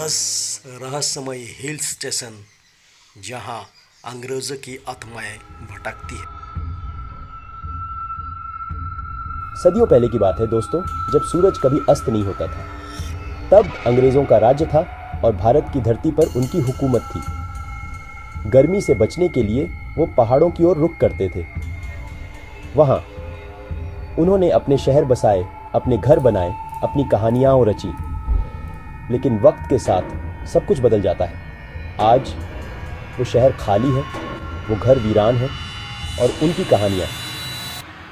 10 रहस्यमय hill station जहां अंग्रेजों की आत्माएं भटकती है। सदियों पहले की बात है दोस्तों, जब सूरज कभी अस्त नहीं होता था। तब अंग्रेजों का राज्य था और भारत की धरती पर उनकी हुकूमत थी। गर्मी से बचने के लिए वो पहाड़ों की ओर रुख करते थे। वहां उन्होंने अपने शहर बसाए, अपने घर बनाए, अपनी कहानियां रची। लेकिन वक्त के साथ सब कुछ बदल जाता है। आज वो शहर खाली है, वो घर वीरान है और उनकी कहानियां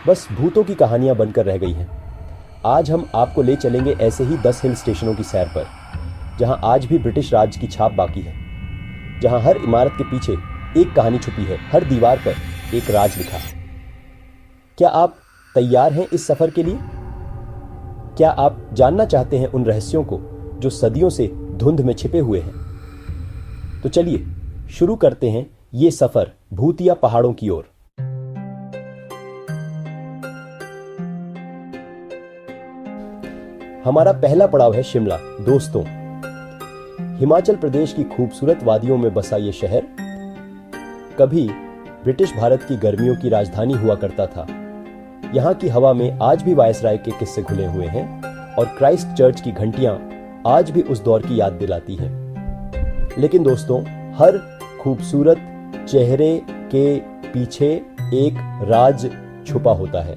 बस भूतों की कहानियां बनकर रह गई हैं। आज हम आपको ले चलेंगे ऐसे ही 10 हिल स्टेशनों की सैर पर, जहां आज भी ब्रिटिश राज की छाप बाकी है, जहां हर इमारत के पीछे एक कहानी छुपी है, हर दीवार पर एक राज लिखा। क्या आप तैयार हैं इस सफर के लिए? क्या आप जानना चाहते हैं उन रहस्यों को जो सदियों से धुंध में छिपे हुए हैं? तो चलिए शुरू करते हैं ये सफर भूतिया पहाड़ों की ओर। हमारा पहला पड़ाव है शिमला। दोस्तों, हिमाचल प्रदेश की खूबसूरत वादियों में बसा ये शहर कभी ब्रिटिश भारत की गर्मियों की राजधानी हुआ करता था। यहां की हवा में आज भी वायसराय के किस्से घुले हुए हैं और क्राइस्ट चर्च की घंटियां आज भी उस दौर की याद दिलाती हैं। लेकिन दोस्तों, हर खूबसूरत चेहरे के पीछे एक राज छुपा होता है।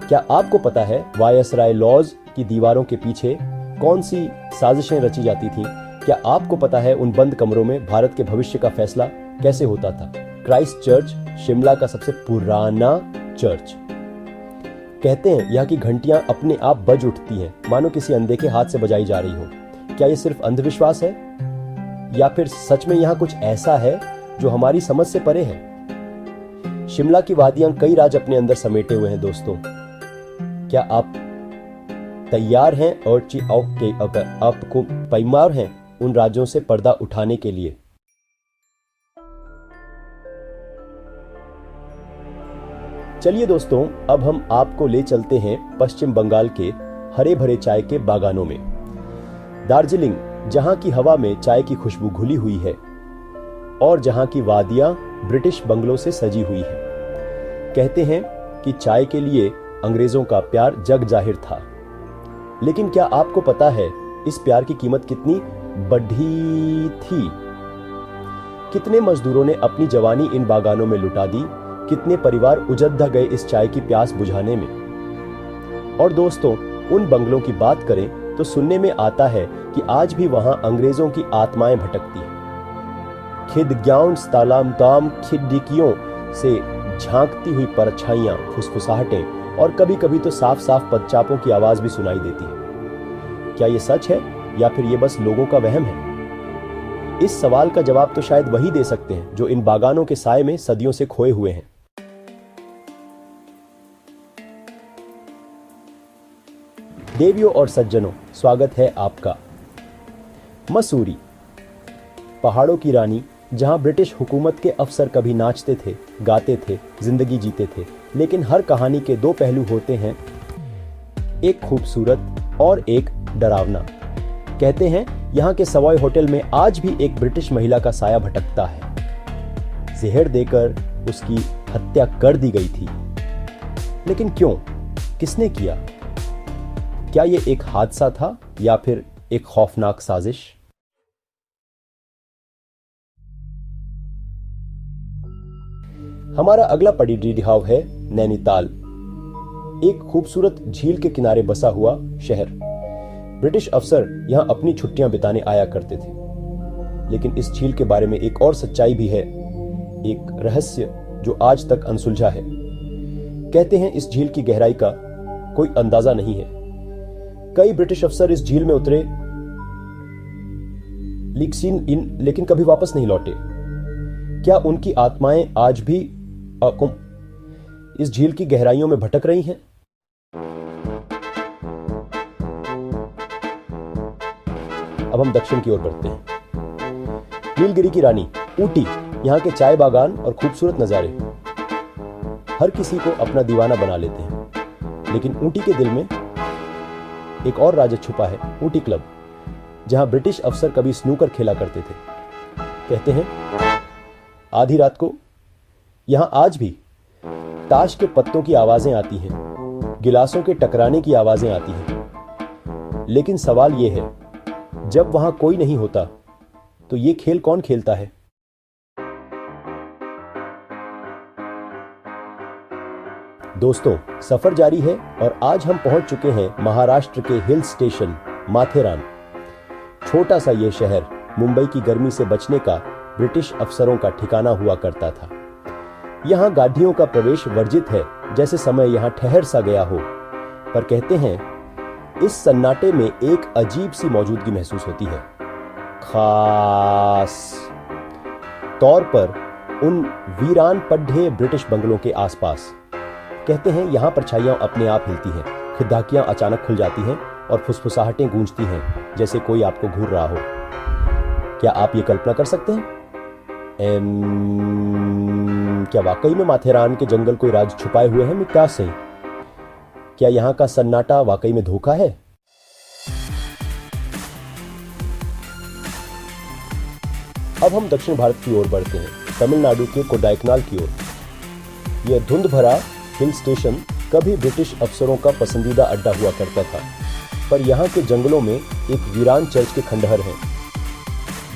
क्या आपको पता है वायसराय लॉज की दीवारों के पीछे कौन सी साजिशें रची जाती थीं? क्या आपको पता है उन बंद कमरों में भारत के भविष्य का फैसला कैसे होता था? क्राइस्ट चर्च शिमला का सबसे पुराना चर्च। कहते हैं यहाँ की घंटियां अपने आप बज उठती हैं, मानो किसी अनदेखे हाथ से बजाई जा रही हो। क्या ये सिर्फ अंधविश्वास है या फिर सच में यहाँ कुछ ऐसा है जो हमारी समझ से परे है? शिमला की वादियां कई राज अपने अंदर समेटे हुए हैं दोस्तों। क्या आप तैयार हैं और आपको पैमार हैं उन राज्यों से पर्दा उठाने के लिए? चलिए दोस्तों, अब हम आपको ले चलते हैं पश्चिम बंगाल के हरे भरे चाय के बागानों में। दार्जिलिंग, जहां की हवा में चाय की खुशबू घुली हुई है और जहां की वादियां ब्रिटिश बंगलों से सजी हुई है। कहते हैं कि चाय के लिए अंग्रेजों का प्यार जग जाहिर था। लेकिन क्या आपको पता है इस प्यार की कीमत कितनी बढ़ी थी? कितने मजदूरों ने अपनी जवानी इन बागानों में लुटा दी, कितने परिवार उजड़ गए इस चाय की प्यास बुझाने में। और दोस्तों, उन बंगलों की बात करें तो सुनने में आता है कि आज भी वहां अंग्रेजों की आत्माएं भटकती हैं। खिड़कियों खिड़कियों से झांकती हुई परछाइयां, फुसफुसाहटें और कभी कभी तो साफ साफ पदचापों की आवाज भी सुनाई देती है। क्या ये सच है या फिर ये बस लोगों का वहम है? इस सवाल का जवाब तो शायद वही दे सकते हैं जो इन बागानों के साए में सदियों से खोए हुए हैं। देवियों और सज्जनों, स्वागत है आपका। मसूरी, पहाड़ों की रानी, जहां ब्रिटिश हुकूमत के अफसर कभी नाचते थे, गाते थे, जिंदगी जीते थे। लेकिन हर कहानी के दो पहलू होते हैं, एक खूबसूरत और एक डरावना। कहते हैं यहां के सवाई होटल में आज भी एक ब्रिटिश महिला का साया भटकता है। जहर देकर उसकी हत्या कर दी गई थी। लेकिन क्यों? किसने किया? क्या यह एक हादसा था या फिर एक खौफनाक साजिश? हमारा अगला पड़ाव है नैनीताल, एक खूबसूरत झील के किनारे बसा हुआ शहर। ब्रिटिश अफसर यहां अपनी छुट्टियां बिताने आया करते थे। लेकिन इस झील के बारे में एक और सच्चाई भी है, एक रहस्य जो आज तक अनसुलझा है। कहते हैं इस झील की गहराई का कोई अंदाजा नहीं है। कई ब्रिटिश अफसर इस झील में उतरे लेकिन कभी वापस नहीं लौटे। क्या उनकी आत्माएं आज भी इस झील की गहराइयों में भटक रही हैं? अब हम दक्षिण की ओर बढ़ते हैं। नीलगिरी की रानी ऊटी, यहां के चाय बागान और खूबसूरत नजारे हर किसी को अपना दीवाना बना लेते हैं। लेकिन ऊटी के दिल में एक और राज छुपा है, ऊटी क्लब। जहां ब्रिटिश अफसर कभी स्नूकर खेला करते थे। कहते हैं आधी रात को यहां आज भी ताश के पत्तों की आवाजें आती हैं, गिलासों के टकराने की आवाजें आती हैं। लेकिन सवाल यह है, जब वहां कोई नहीं होता तो ये खेल कौन खेलता है? दोस्तों, सफर जारी है और आज हम पहुंच चुके हैं महाराष्ट्र के हिल स्टेशन माथेरान। छोटा सा यह शहर मुंबई की गर्मी से बचने का ब्रिटिश अफसरों का ठिकाना हुआ करता था। यहां गाड़ियों का प्रवेश वर्जित है, जैसे समय यहां ठहर सा गया हो। पर कहते हैं इस सन्नाटे में एक अजीब सी मौजूदगी महसूस होती है, खास तौर पर उन वीरान पड्ढे ब्रिटिश बंगलों के आसपास। कहते हैं यहां परछाइयां अपने आप हिलती हैं, खिड़कियां अचानक खुल जाती हैं और फुसफुसाहटें गूंजती हैं, जैसे कोई आपको घूर रहा हो। क्या आप ये कल्पना कर सकते हैं? क्या वाकई में माथेरान के जंगल कोई राज छुपाए हुए हैं? मैं क्या सही? क्या यहां का सन्नाटा वाकई में धोखा है? अब हम दक्षिण भारत की ओर बढ़ते हैं, तमिलनाडु के कोडाईकनाल की ओर। यह धुंध भरा हिल स्टेशन कभी ब्रिटिश अफसरों का पसंदीदा अड्डा हुआ करता था, पर यहाँ के जंगलों में एक वीरान चर्च के खंडहर हैं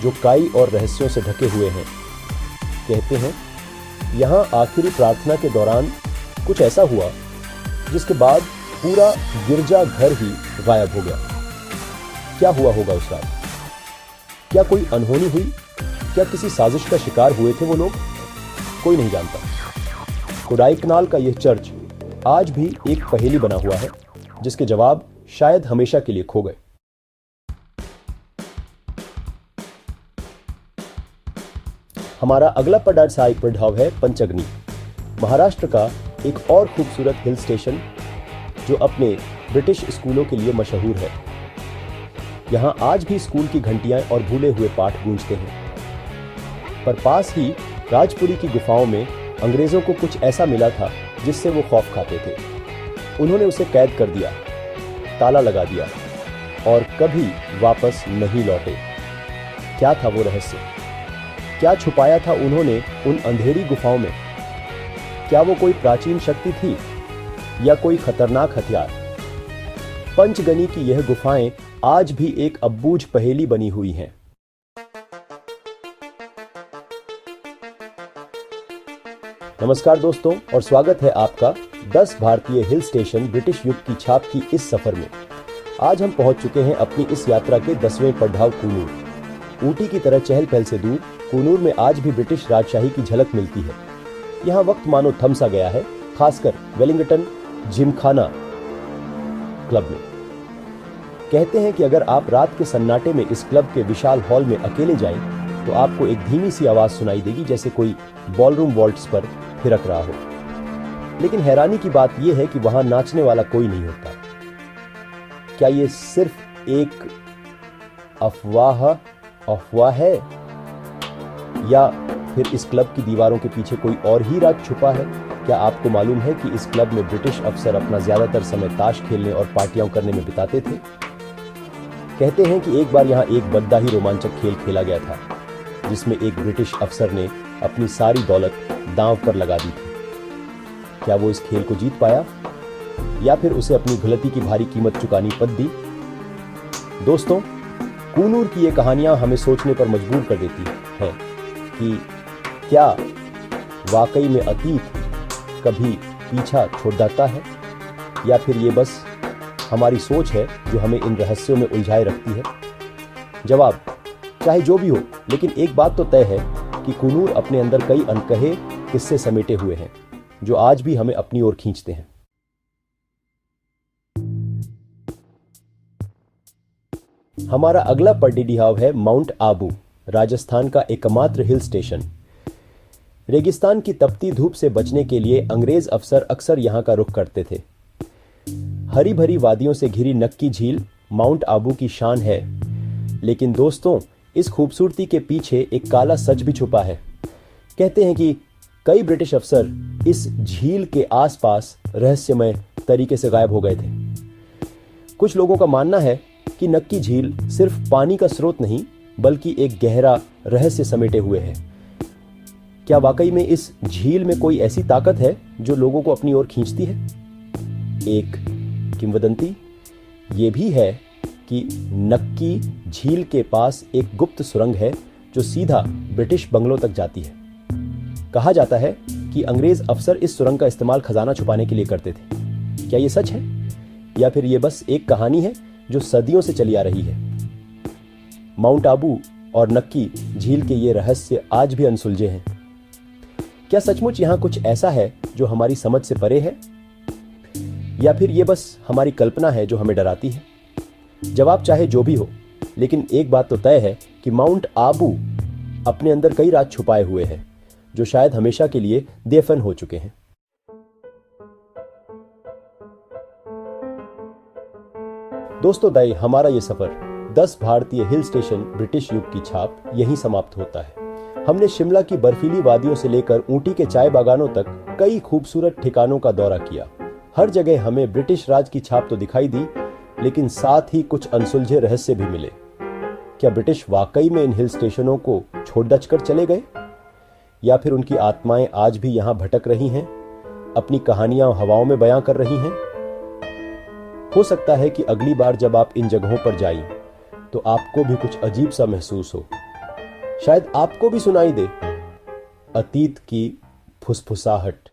जो काई और रहस्यों से ढके हुए हैं। कहते हैं यहाँ आखिरी प्रार्थना के दौरान कुछ ऐसा हुआ जिसके बाद पूरा गिरजा घर ही गायब हो गया। क्या हुआ होगा उस रात? क्या कोई अनहोनी हुई? क्या किसी साजिश का शिकार हुए थे वो लोग? कोई नहीं जानता। कोडाईकनाल का यह चर्च आज भी एक पहेली बना हुआ है, जिसके जवाब शायद हमेशा के लिए खो गए। हमारा अगला पड़ाव है पंचगनी, महाराष्ट्र का एक और खूबसूरत हिल स्टेशन जो अपने ब्रिटिश स्कूलों के लिए मशहूर है। यहां आज भी स्कूल की घंटियां और भूले हुए पाठ गूंजते हैं। पर पास ही राजपुरी की गुफाओं में अंग्रेजों को कुछ ऐसा मिला था जिससे वो खौफ खाते थे। उन्होंने उसे कैद कर दिया, ताला लगा दिया और कभी वापस नहीं लौटे। क्या था वो रहस्य? क्या छुपाया था उन्होंने उन अंधेरी गुफाओं में? क्या वो कोई प्राचीन शक्ति थी या कोई खतरनाक हथियार? पंचगनी की यह गुफाएं आज भी एक अबूझ पहेली बनी हुई हैं। नमस्कार दोस्तों, और स्वागत है आपका 10 भारतीय हिल स्टेशन ब्रिटिश युग की छाप की इस सफर में। आज हम पहुंच चुके हैं अपनी इस यात्रा के 10वें पड़ाव कूनूर। ऊटी की तरह चहल पहल से दूर कूनूर में आज भी ब्रिटिश राजशाही की झलक मिलती है। यहाँ वक्त मानो थम सा गया है, खासकर वेलिंगटन जिमखाना क्लब में। कहते हैं कि अगर आप रात के सन्नाटे में इस क्लब के विशाल हॉल में अकेले जाएं, तो आपको एक धीमी सी आवाज सुनाई देगी, जैसे कोई बॉलरूम वॉल्ट्स पर थिरक रहा हो। लेकिन हैरानी की बात यह है कि वहां नाचने वाला कोई नहीं होता। क्या यह सिर्फ एक अफवाह है, या फिर इस क्लब की दीवारों के पीछे कोई और ही राज छुपा है? क्या आपको मालूम है कि इस क्लब में ब्रिटिश अफसर अपना ज्यादातर समय ताश खेलने और पार्टियां करने में बिताते थे? कहते हैं कि एक बार यहां एक बद्दा ही रोमांचक खेल खेला गया था, जिसमें एक ब्रिटिश अफसर ने अपनी सारी दौलत दांव पर लगा दी थी। क्या वो इस खेल को जीत पाया, या फिर उसे अपनी गलती की भारी कीमत चुकानी पड़ी? दोस्तों, कूनूर की ये कहानियां हमें सोचने पर मजबूर कर देती हैं कि क्या वाकई में अतीत कभी पीछा छोड़ जाता है, या फिर ये बस हमारी सोच है जो हमें इन रहस्यों में उलझाए रखती है? जवाब चाहे जो भी हो, लेकिन एक बात तो तय है कि कूनूर अपने अंदर कई अनकहे किस्से समेटे हुए हैं जो आज भी हमें अपनी ओर खींचते हैं। हमारा अगला पड़ाव है माउंट आबू, राजस्थान का एकमात्र हिल स्टेशन। रेगिस्तान की तपती धूप से बचने के लिए अंग्रेज अफसर अक्सर यहां का रुख करते थे। हरी भरी वादियों से घिरी नक्की झील माउंट आबू की शान है, लेकिन दोस्तों, इस खूबसूरती के पीछे एक काला सच भी छुपा है। कहते हैं कि कई ब्रिटिश अफसर इस झील के आसपास रहस्यमय तरीके से गायब हो गए थे। कुछ लोगों का मानना है कि नक्की झील सिर्फ पानी का स्रोत नहीं बल्कि एक गहरा रहस्य समेटे हुए है। क्या वाकई में इस झील में कोई ऐसी ताकत है जो लोगों को अपनी ओर खींचती है? एक किंवदंती ये भी है कि नक्की झील के पास एक गुप्त सुरंग है जो सीधा ब्रिटिश बंगलों तक जाती है। कहा जाता है कि अंग्रेज अफसर इस सुरंग का इस्तेमाल खजाना छुपाने के लिए करते थे। क्या यह सच है या फिर यह बस एक कहानी है जो सदियों से चली आ रही है? माउंट आबू और नक्की झील के ये रहस्य आज भी अनसुलझे हैं। क्या सचमुच यहां कुछ ऐसा है जो हमारी समझ से परे है या फिर यह बस हमारी कल्पना है जो हमें डराती है? जवाब चाहे जो भी हो, लेकिन एक बात तो तय है कि माउंट आबू अपने अंदर कई राज छुपाए हुए है जो शायद हमेशा के लिए दफन हो चुके हैं। दोस्तों, हमारा ये सफर 10 भारतीय हिल स्टेशन ब्रिटिश युग की छाप यहीं समाप्त होता है। हमने शिमला की बर्फीली वादियों से लेकर ऊटी के चाय बागानों तक कई खूबसूरत ठिकानों का दौरा किया। हर जगह हमें ब्रिटिश राज की छाप तो दिखाई दी, लेकिन साथ ही कुछ अनसुलझे रहस्य भी मिले। क्या ब्रिटिश वाकई में इन हिल स्टेशनों को छोड़ दच कर चले गए या फिर उनकी आत्माएं आज भी यहां भटक रही हैं, अपनी कहानियां हवाओं में बयां कर रही हैं? हो सकता है कि अगली बार जब आप इन जगहों पर जाएं तो आपको भी कुछ अजीब सा महसूस हो। शायद आपको भी सुनाई दे अतीत की फुसफुसाहट।